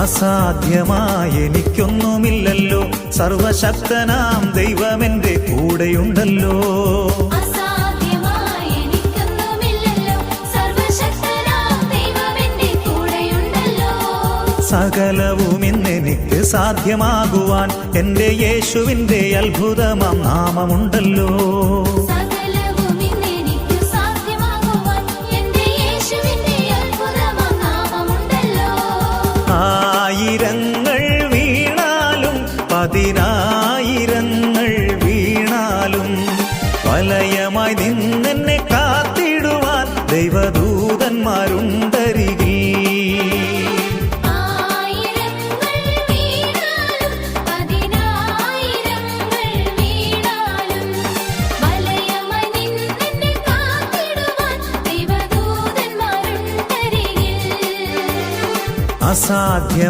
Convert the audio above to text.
അസാധ്യമായി എനിക്കൊന്നുമില്ലല്ലോ, സർവശക്തനാം ദൈവമെന്റെ കൂടെയുണ്ടല്ലോ. സകലവും ഇന്നെനിക്ക് സാധ്യമാകുവാൻ എന്റെ യേശുവിന്റെ അത്ഭുതമാം നാമമുണ്ടല്ലോ. ആയിരങ്ങൾ വീണാലും പതിനായിരങ്ങൾ വീണാലും വലയമായി നിന്നെന്നെ കാത്തിടുവാൻ ദൈവദൂതന്മാരുണ്ടരികിൽ. അസാധ്യം